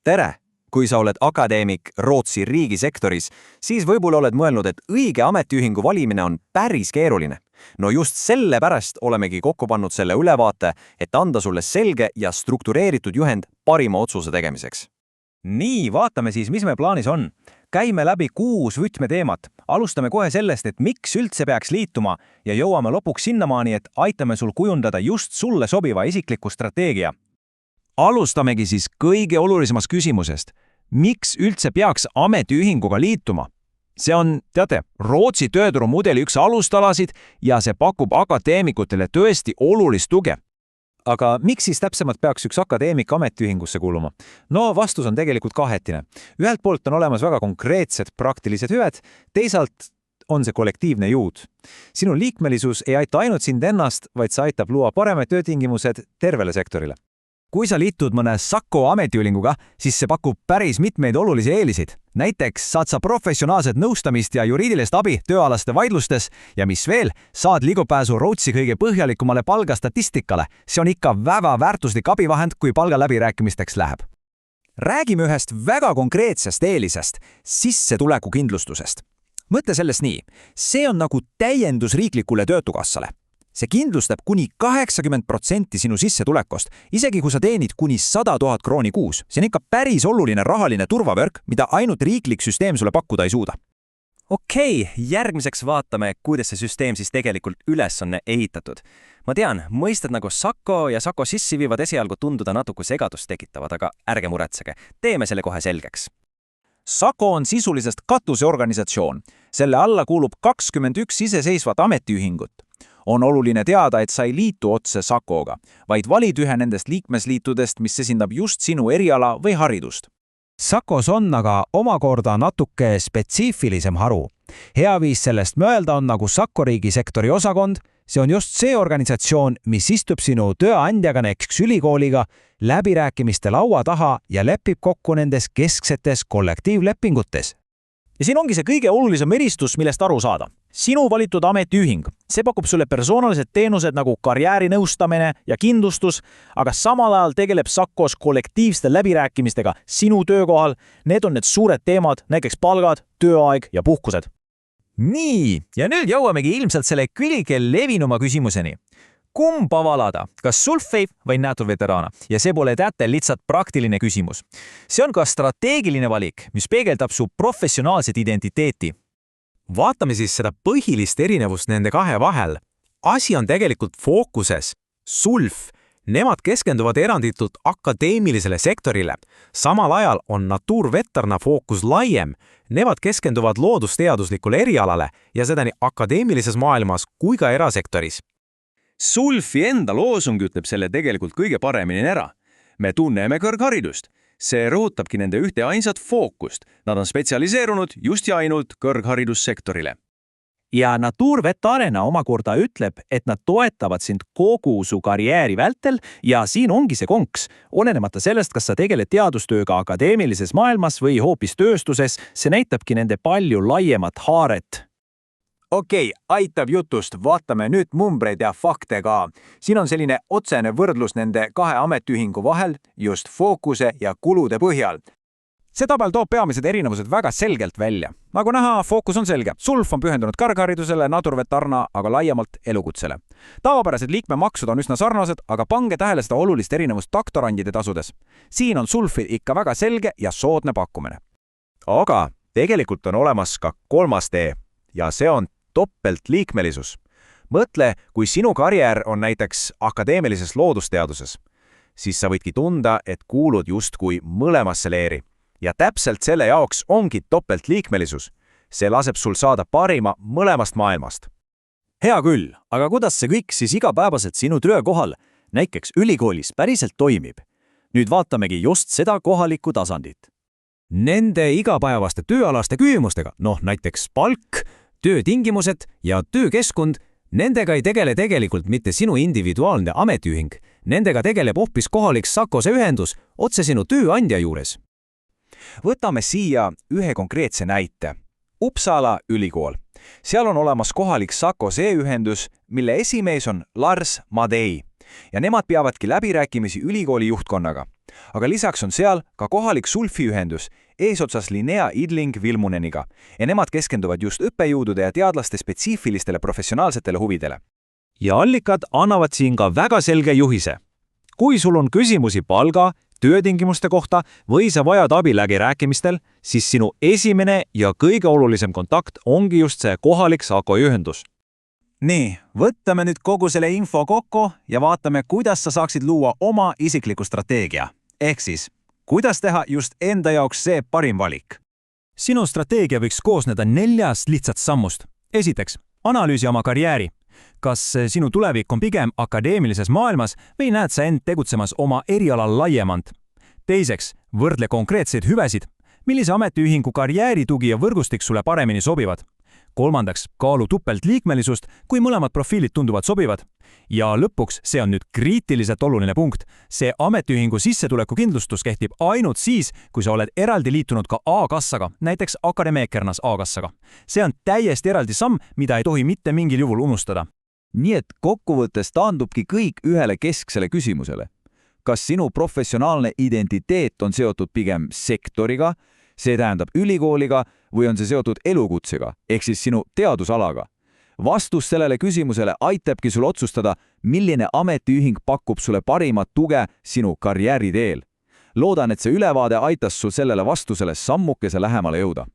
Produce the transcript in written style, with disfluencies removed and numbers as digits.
tere! Kui sa oled akadeemik Rootsi riigisektoris, siis võib-olla oled mõelnud, et õige ametiühingu valimine on päris keeruline. No just sellepärast olemegi kokku pannud selle ülevaate, et anda sulle selge ja struktureeritud juhend parima otsuse tegemiseks. Nii, vaatame siis, mis me plaanis on. Käime läbi 6 võtmeteemat. Alustame kohe sellest, et miks üldse peaks liituma ja jõuame lõpuks sinnamaani, et aitame sul kujundada just sulle sobiva isikliku strateegia. Alustamegi siis kõige olulisemast küsimusest. Miks üldse peaks ametiühinguga liituma? See on, teate, Rootsi tööturumudeli üks alustalasid ja see pakub akadeemikutele tõesti olulist tuge. Aga miks siis täpsemalt peaks üks akadeemik ametiühingusse kuuluma? No vastus on tegelikult kahetine. Ühelt poolt on olemas väga konkreetsed praktilised hüved, teisalt on see kollektiivne jõud. Sinu liikmelisus ei aita ainult sind ennast, vaid see aitab luua paremad töötingimused tervele sektorile. Kui sa liitud mõne Sako ametiühinguga, siis see pakub päris mitmeid olulisi eelisid. Näiteks saad sa professionaalset nõustamist ja juriidilist abi tööalaste vaidlustes ja mis veel, saad ligupääsu Rootsi kõige põhjalikumale palgastatistikale. See on ikka väga väärtuslik abivahend, kui palga läbirääkimisteks läheb. Räägime ühest väga konkreetsest eelisest, sissetuleku kindlustusest. Mõtle sellest nii, see on nagu täiendus riiklikule töötukassale. See kindlustab kuni 80% sinu sissetulekust, isegi kui sa teenid kuni 100 000 krooni kuus. See on ikka päris oluline rahaline turvavõrk, mida ainult riiklik süsteem sulle pakkuda ei suuda. Okei, järgmiseks vaatame, kuidas see süsteem siis tegelikult üles on ehitatud. Ma tean, mõisted nagu Sako ja Sako sissi viivad esialgu tunduda natuke segadust tekitavad, aga ärge muretsege, teeme selle kohe selgeks. Sako on sisulisest katuseorganisatsioon. Selle alla kuulub 21 iseseisvat ametiühingut. On oluline teada, et sa ei liitu otse Sakoga, vaid valid ühe nendest liikmesliitudest, mis esindab just sinu eriala või haridust. Sakos on aga omakorda natuke spetsiifilisem haru. Hea viis sellest mõelda on nagu Sako riigisektori osakond. See on just see organisatsioon, mis istub sinu tööandjaga näiteks ülikooliga läbirääkimiste laua taha ja lepib kokku nendes kesksetes kollektiivlepingutes. Ja siin ongi see kõige olulisem eristus, millest aru saada. Sinu valitud ametiühing. See pakub sulle persoonalised teenused nagu karjäärinõustamine ja kindlustus, aga samal ajal tegeleb Sakos kollektiivste läbirääkimistega sinu töökohal. Need on need suured teemad, näiteks palgad, tööaeg ja puhkused. Nii, ja nüüd jõuamegi ilmselt selle kõige levinuma küsimuseni. Kumba valada, kas Sulfave või Naturveterana? Ja see pole teate lihtsalt praktiline küsimus. See on ka strateegiline valik, mis peegeldab su professionaalset identiteeti. Vaatame siis seda põhilist erinevust nende kahe vahel. Asi on tegelikult fookuses. Sulf, nemad keskenduvad eranditult akadeemilisele sektorile. Samal ajal on Naturveterana fookus laiem. Nemad keskenduvad loodusteaduslikule erialale ja seda nii akadeemilises maailmas kui ka erasektoris. Sulfi enda loosung ütleb selle tegelikult kõige paremini ära. Me tunneme kõrgharidust. See rõhutabki nende ühte ainsat fookust. Nad on spetsialiseerunud just ja ainult kõrgharidussektorile. Ja Naturveterana omakorda ütleb, et nad toetavad sind kogu su karjääri vältel ja siin ongi see konks. Olenemata sellest, kas sa tegeled teadustööga akadeemilises maailmas või hoopis tööstuses, see näitabki nende palju laiemat haaret. Okei, aitab jutust, vaatame nüüd numbreid ja fakte ka. Siin on selline otsene võrdlus nende kahe ametiühingu vahel just fookuse ja kulude põhjal. See tabel toob peamised erinevused väga selgelt välja. Nagu näha, fookus on selge. Sulf on pühendunud kõrgharidusele, Naturveterana aga laiemalt elukutsele. Tavapärased liikmemaksud on üsna sarnased, aga pange tähele seda olulist erinevust doktorandide tasudes. Siin on Sulfil ikka väga selge ja soodne pakkumine. Aga tegelikult on olemas ka kolmas tee ja see on topelt liikmelisus. Mõtle, kui sinu karjäär on näiteks akadeemilises loodusteaduses, siis sa võidki tunda, et kuulud justkui mõlemasse leeri. Ja täpselt selle jaoks ongi topelt liikmelisus. See laseb sul saada parima mõlemast maailmast. Hea küll, aga kuidas see kõik siis igapäevaselt sinu töökohal, näiteks ülikoolis, päriselt toimib? Nüüd vaatamegi just seda kohalikku tasandit. Nende igapäevaste tööalaste küsimustega, näiteks palk, töötingimused ja töökeskkond, nendega ei tegele tegelikult mitte sinu individuaalne ametiühing. Nendega tegeleb hoopis kohalik Sakose ühendus otse sinu tööandja juures. Võtame siia ühe konkreetse näite. Uppsala ülikool. Seal on olemas kohalik Sakose ühendus, mille esimees on Lars Madei. ja nemad peavadki läbirääkimisi ülikooli juhtkonnaga. Aga lisaks on seal ka kohalik sulfiühendus eesotsas Linnea Idling-Vilmuneniga ja nemad keskenduvad just õppejõudude ja teadlaste spetsiifilistele professionaalsetele huvidele. ja allikad annavad siin ka väga selge juhise. Kui sul on küsimusi palga, töötingimuste kohta või sa vajad abi läbirääkimistel, siis sinu esimene ja kõige olulisem kontakt ongi just see kohalik Sako ühendus. Nii, võtame nüüd kogu selle info kokku ja vaatame, kuidas sa saaksid luua oma isikliku strateegia. Ehk siis, kuidas teha just enda jaoks see parim valik? Sinu strateegia võiks koosneda 4 lihtsat sammust. Esiteks, analüüsi oma karjääri. Kas sinu tulevik on pigem akadeemilises maailmas või näed sa end tegutsemas oma erialal laiemalt? Teiseks, võrdle konkreetseid hüvesid. Millise ametiühingu karjääritugi ja võrgustik sulle paremini sobivad? Kolmandaks, kaalu topeltliikmelisust, kui mõlemad profiilid tunduvad sobivad. Ja lõpuks, see on nüüd kriitiliselt oluline punkt, see ametiühingu sissetulekukindlustus kehtib ainult siis, kui sa oled eraldi liitunud ka A-kassaga, näiteks Akademeekernas A-kassaga. See on täiesti eraldi samm, mida ei tohi mitte mingil juhul unustada. Nii et kokkuvõttes taandubki kõik ühele kesksele küsimusele. Kas sinu professionaalne identiteet on seotud pigem sektoriga, see tähendab ülikooliga, või on see seotud elukutsega, ehk siis sinu teadusalaga? Vastus sellele küsimusele aitabki sul otsustada, milline ametiühing pakub sulle parimat tuge sinu karjääriteel. Loodan, et see ülevaade aitas sul sellele vastusele sammukese lähemale jõuda.